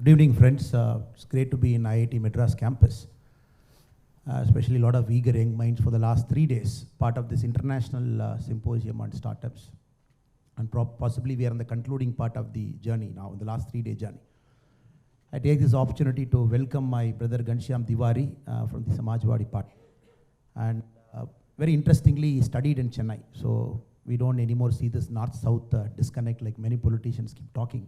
Good evening, friends. It's great to be in IIT Madras campus, especially a lot of eager young minds for the last 3 days, part of this international symposium on startups. And possibly we are in the concluding part of the journey now, the last 3-day journey. I take this opportunity to welcome my brother Ghanshyam Tiwari from the Samajwadi Party. And very interestingly, he studied in Chennai. So we don't anymore see this north-south disconnect like many politicians keep talking.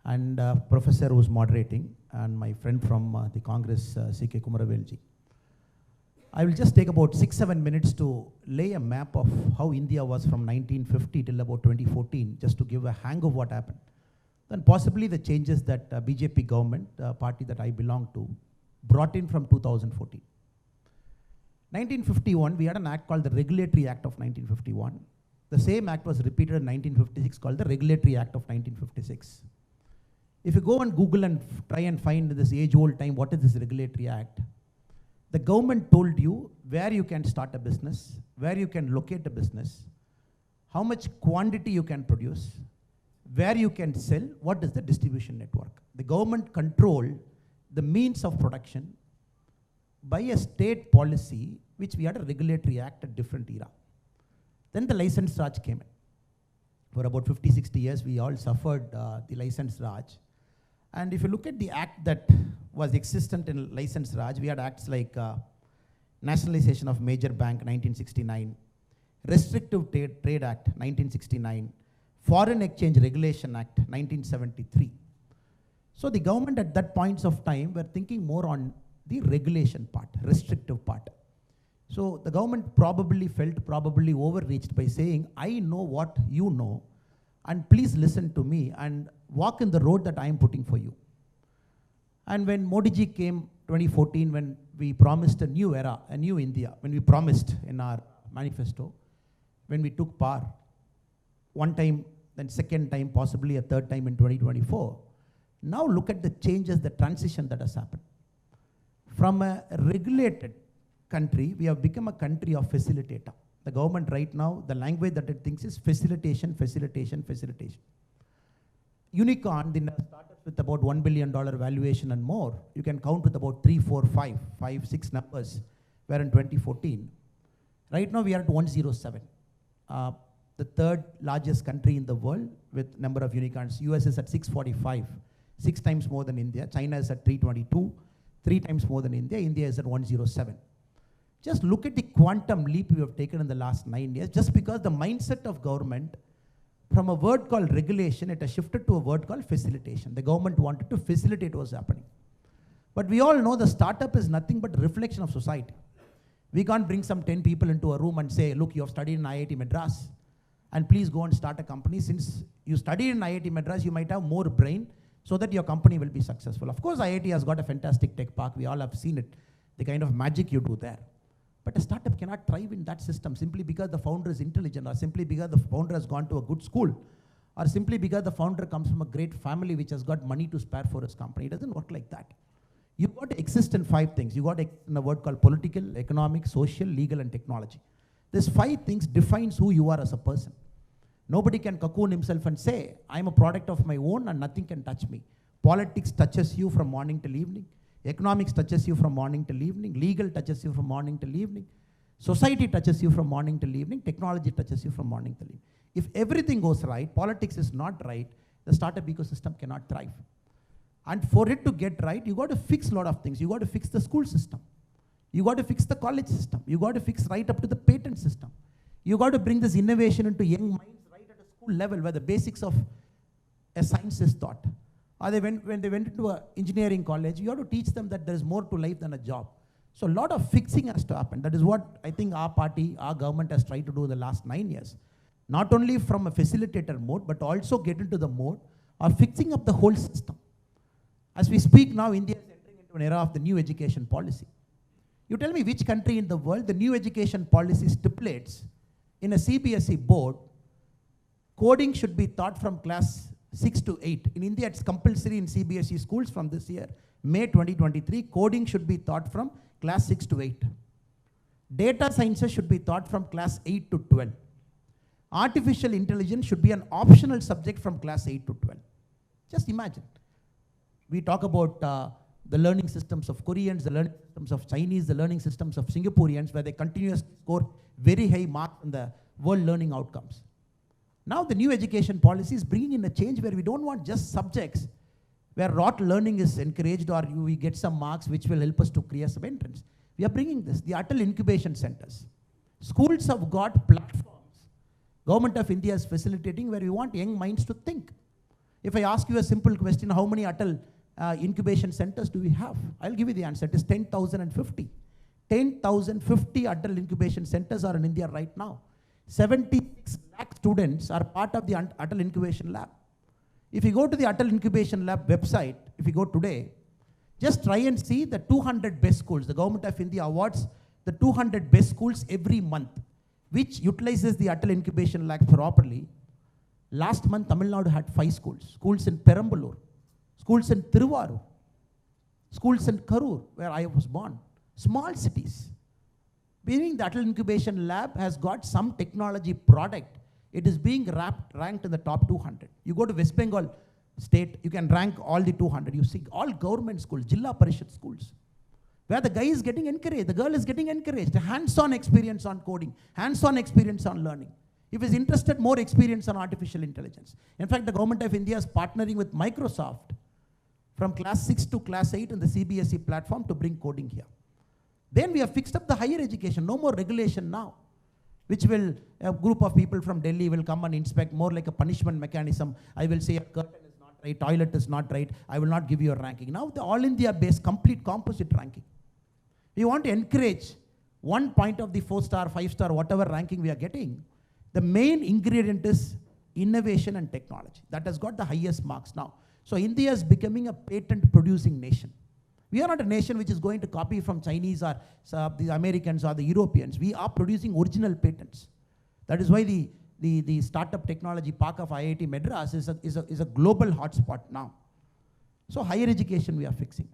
And professor who's moderating, and my friend from the Congress, C.K. Kumaravelji. I will just take about 6-7 minutes to lay a map of how India was from 1950 till about 2014, just to give a hang of what happened. Then possibly the changes that BJP government, the party that I belong to, brought in from 2014. 1951, we had an act called the Regulatory Act of 1951. The same act was repeated in 1956 called the Regulatory Act of 1956. If you go on Google and try and find this age-old time, what is this Regulatory Act? The government told you where you can start a business, where you can locate a business, how much quantity you can produce, where you can sell, what is the distribution network. The government controlled the means of production by a state policy, which we had a Regulatory Act at different era. Then the License Raj came in. For about 50-60 years, we all suffered the License Raj. And if you look at the act that was existent in License Raj, we had acts like Nationalization of Major Bank 1969, Restrictive Trade Act 1969, Foreign Exchange Regulation Act 1973. So the government at that points of time were thinking more on the regulation part, restrictive part. So the government probably felt overreached by saying, I know what you know, and please listen to me and walk in the road that I am putting for you. And when Modi ji came 2014, when we promised a new era, a new India, when we promised in our manifesto, when we took power, one time, then second time, possibly a third time in 2024, now look at the changes, the transition that has happened. From a regulated country, we have become a country of facilitator. The government right now, the language that it thinks is facilitation, facilitation, facilitation. Unicorn, the startups with about $1 billion valuation and more, you can count with about 3, 4, 5, 6 numbers, where in 2014. Right now we are at 107. The third largest country in the world with number of unicorns. US is at 645, 6 times more than India. China is at 322, 3 times more than India. India is at 107. Just look at the quantum leap we have taken in the last 9 years, just because the mindset of government, from a word called regulation, it has shifted to a word called facilitation. The government wanted to facilitate what was happening. But we all know the startup is nothing but a reflection of society. We can't bring some 10 people into a room and say, look, you have studied in IIT Madras, and please go and start a company. Since you studied in IIT Madras, you might have more brain so that your company will be successful. Of course, IIT has got a fantastic tech park. We all have seen it, the kind of magic you do there. But a startup cannot thrive in that system simply because the founder is intelligent, or simply because the founder has gone to a good school, or simply because the founder comes from a great family which has got money to spare for his company. It doesn't work like that. You've got to exist in 5 things. You've got to exist in a word called political, economic, social, legal, and technology. These 5 things defines who you are as a person. Nobody can cocoon himself and say, I'm a product of my own and nothing can touch me. Politics touches you from morning till evening. Economics touches you from morning till evening. Legal touches you from morning till evening. Society touches you from morning till evening. Technology touches you from morning till evening. If everything goes right, politics is not right, the startup ecosystem cannot thrive. And for it to get right, you got to fix a lot of things. You got to fix the school system. You got to fix the college system. You got to fix right up to the patent system. You got to bring this innovation into young minds right at a school level where the basics of a science is taught. Or when they went into an engineering college, you have to teach them that there is more to life than a job. So a lot of fixing has to happen. That is what I think our party, our government has tried to do in the last 9 years. Not only from a facilitator mode, but also get into the mode of fixing up the whole system. As we speak now, India is entering into an era of the new education policy. You tell me which country in the world the new education policy stipulates in a CBSE board, coding should be taught from class 6 to 8. In India, it's compulsory in CBSE schools from this year, May 2023. Coding should be taught from class 6 to 8. Data sciences should be taught from class 8 to 12. Artificial intelligence should be an optional subject from class 8 to 12. Just imagine. We talk about the learning systems of Koreans, the learning systems of Chinese, the learning systems of Singaporeans, where they continuously score very high marks in the world learning outcomes. Now the new education policy is bringing in a change where we don't want just subjects where rote learning is encouraged or we get some marks which will help us to create some entrance. We are bringing this, the Atal Incubation Centers. Schools have got platforms. Government of India is facilitating where we want young minds to think. If I ask you a simple question, how many Atal incubation centers do we have? I'll give you the answer. It is 10,050. 10,050 Atal incubation centers are in India right now. 76 lakh students are part of the Atal Incubation Lab. If you go to the Atal Incubation Lab website, if you go today, just try and see the 200 best schools. The Government of India awards the 200 best schools every month, which utilizes the Atal Incubation Lab properly. Last month, Tamil Nadu had 5 schools. Schools in Perambalur, schools in Tiruvarur, schools in Karur, where I was born. Small cities. Meaning the Atal Incubation Lab has got some technology product. It is being ranked in the top 200. You go to West Bengal state, you can rank all the 200. You see all government schools, Jilla Parishad schools, where the guy is getting encouraged, the girl is getting encouraged, hands-on experience on coding, hands-on experience on learning. If he's interested, more experience on artificial intelligence. In fact, the Government of India is partnering with Microsoft from class 6 to class 8 in the CBSE platform to bring coding here. Then we have fixed up the higher education, no more regulation now, which will, a group of people from Delhi will come and inspect, more like a punishment mechanism. I will say a curtain is not right, toilet is not right, I will not give you a ranking. Now the all India based complete composite ranking. We want to encourage 1 point of the 4-star, 5-star, whatever ranking we are getting. The main ingredient is innovation and technology. That has got the highest marks now. So India is becoming a patent producing nation. We are not a nation which is going to copy from Chinese or the Americans or the Europeans. We are producing original patents. That is why the startup technology park of IIT Madras is a global hotspot now. So higher education we are fixing.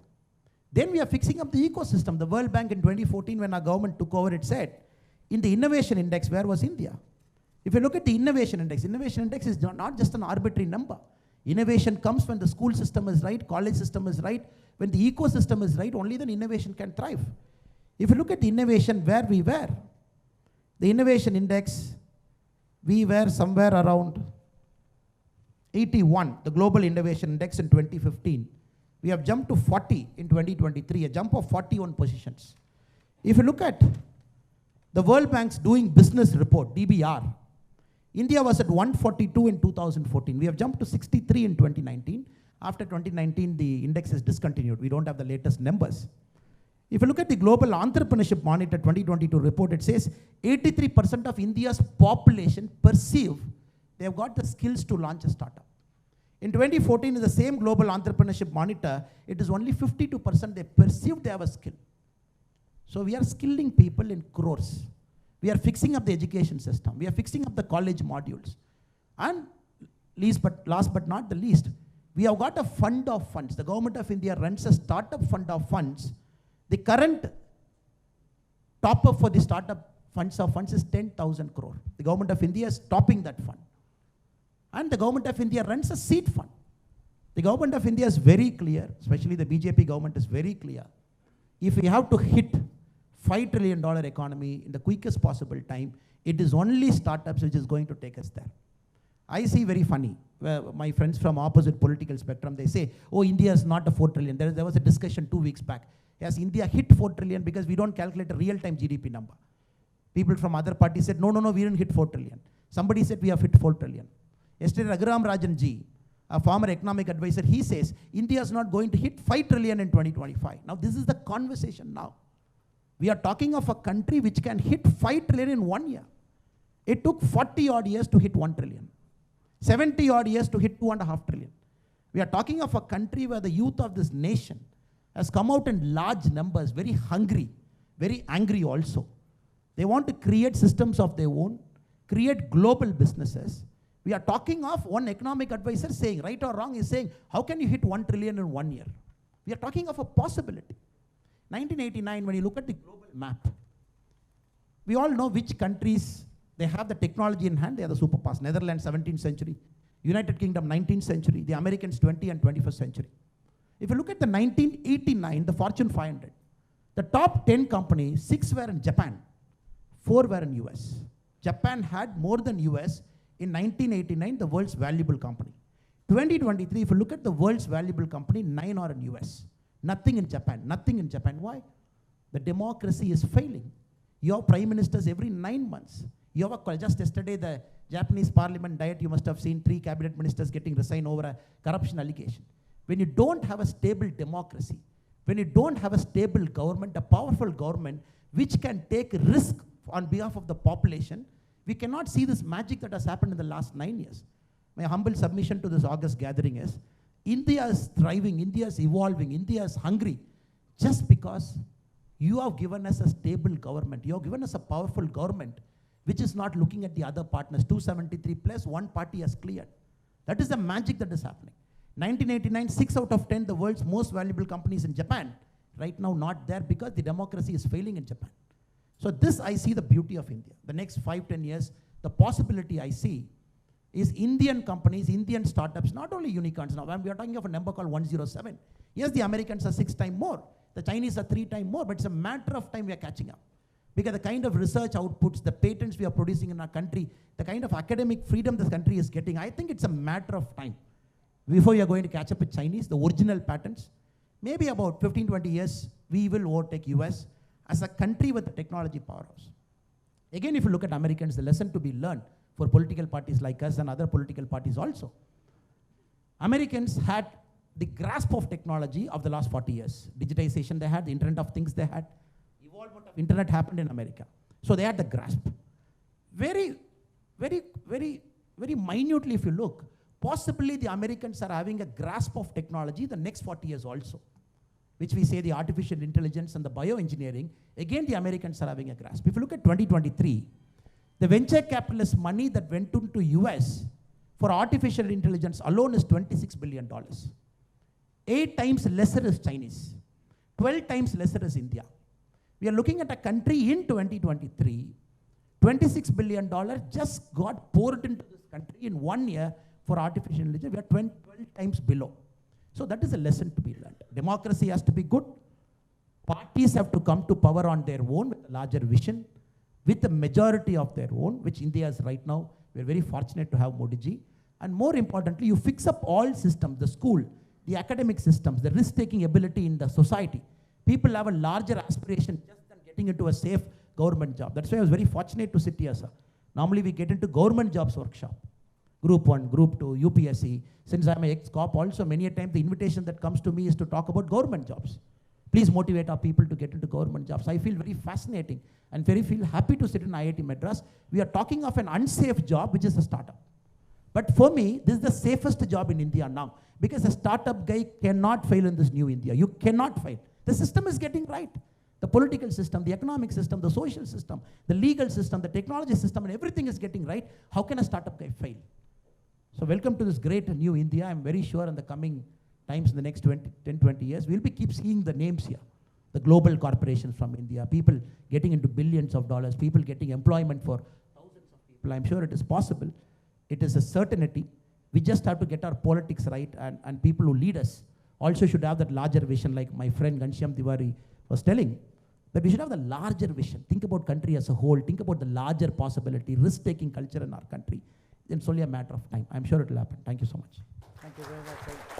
Then we are fixing up the ecosystem. The World Bank in 2014, when our government took over, it said, in the innovation index, where was India? If you look at the innovation index is not just an arbitrary number. Innovation comes when the school system is right, college system is right, when the ecosystem is right, only then innovation can thrive. If you look at the innovation where we were, the innovation index, we were somewhere around 81, the global innovation index in 2015. We have jumped to 40 in 2023, a jump of 41 positions. If you look at the World Bank's Doing Business report, DBR, India was at 142 in 2014. We have jumped to 63 in 2019. After 2019, the index is discontinued. We don't have the latest numbers. If you look at the Global Entrepreneurship Monitor 2022 report, it says 83% of India's population perceive they have got the skills to launch a startup. In 2014, in the same Global Entrepreneurship Monitor, it is only 52% they perceive they have a skill. So we are skilling people in crores. We are fixing up the education system. We are fixing up the college modules. And last but not the least, we have got a fund of funds. The Government of India runs a startup fund of funds. The current top up for the startup funds of funds is 10,000 crore. The Government of India is topping that fund. And the Government of India runs a seed fund. The Government of India is very clear, especially the BJP government is very clear. If we have to hit $5 trillion economy in the quickest possible time, it is only startups which is going to take us there. I see very funny, my friends from opposite political spectrum, they say, oh, India is not a 4 trillion. There was a discussion 2 weeks back. Yes, India hit 4 trillion because we don't calculate a real-time GDP number. People from other parties said, no, we didn't hit 4 trillion. Somebody said we have hit 4 trillion. Yesterday, Raghuram Rajan ji, a former economic advisor, he says, India is not going to hit 5 trillion in 2025. Now, this is the conversation now. We are talking of a country which can hit 5 trillion in 1 year. It took 40 odd years to hit 1 trillion. 70 odd years to hit 2.5 trillion. We are talking of a country where the youth of this nation has come out in large numbers, very hungry, very angry also. They want to create systems of their own, create global businesses. We are talking of one economic advisor saying, right or wrong, is saying, how can you hit 1 trillion in 1 year? We are talking of a possibility. 1989, when you look at the global map, we all know which countries, they have the technology in hand, they are the superpowers. Netherlands, 17th century. United Kingdom, 19th century. The Americans, 20th and 21st century. If you look at the 1989, the Fortune 500, the top 10 companies, 6 were in Japan, 4 were in US. Japan had more than US in 1989, the world's valuable company. 2023, if you look at the world's valuable company, 9 are in US. Nothing in Japan, nothing in Japan. Why? The democracy is failing. You have prime ministers every 9 months. You have just yesterday, the Japanese parliament diet, you must have seen 3 cabinet ministers getting resigned over a corruption allegation. When you don't have a stable democracy, when you don't have a stable government, a powerful government, which can take risk on behalf of the population, we cannot see this magic that has happened in the last 9 years. My humble submission to this August gathering is, India is thriving, India is evolving, India is hungry, just because you have given us a stable government, you have given us a powerful government, which is not looking at the other partners. 273 plus, one party has cleared. That is the magic that is happening. 1989, 6 out of 10, the world's most valuable companies in Japan, right now not there because the democracy is failing in Japan. So this, I see the beauty of India. The next 5-10 years, the possibility I see is Indian companies, Indian startups, not only unicorns. Now, we are talking of a number called 107. Yes, the Americans are 6 times more. The Chinese are 3 times more, but it's a matter of time we are catching up. Because the kind of research outputs, the patents we are producing in our country, the kind of academic freedom this country is getting, I think it's a matter of time before you are going to catch up with Chinese, the original patents. Maybe about 15-20 years, we will overtake US as a country with a technology powerhouse. Again, if you look at Americans, the lesson to be learned for political parties like us and other political parties also. Americans had the grasp of technology of the last 40 years. Digitization they had, the Internet of Things they had, evolvement of Internet happened in America. So they had the grasp. Very minutely if you look, possibly the Americans are having a grasp of technology the next 40 years also, which we say the artificial intelligence and the bioengineering, again the Americans are having a grasp. If you look at 2023, the venture capitalist money that went into US for artificial intelligence alone is $26 billion. 8 times lesser is Chinese, 12 times lesser is India. We are looking at a country in 2023, $26 billion just got poured into this country in 1 year for artificial intelligence. We are 12 times below. So that is a lesson to be learned. Democracy has to be good. Parties have to come to power on their own with a larger vision, with a majority of their own, which India is right now. We're very fortunate to have Modi ji. And more importantly, you fix up all systems, the school, the academic systems, the risk-taking ability in the society. People have a larger aspiration just than getting into a safe government job. That's why I was very fortunate to sit here, sir. Normally we get into government jobs workshop. Group 1, Group 2, UPSC. Since I'm an ex-cop also, many a time the invitation that comes to me is to talk about government jobs. Please motivate our people to get into government jobs. I feel very fascinating and feel happy to sit in IIT Madras. We are talking of an unsafe job, which is a startup. But for me, this is the safest job in India now, because a startup guy cannot fail in this new India. You cannot fail. The system is getting right. The political system, the economic system, the social system, the legal system, the technology system, and everything is getting right. How can a startup guy fail? So welcome to this great new India. I'm very sure in the coming times, in the next 10-20 years, we'll keep seeing the names here. The global corporations from India, people getting into billions of dollars, people getting employment for thousands of people. I'm sure it is possible. It is a certainty. We just have to get our politics right, and people who lead us also should have that larger vision, like my friend Ghanshyam Tiwari was telling, that we should have the larger vision. Think about country as a whole. Think about the larger possibility, risk-taking culture in our country. It's only a matter of time. I'm sure it will happen. Thank you so much. Thank you very much.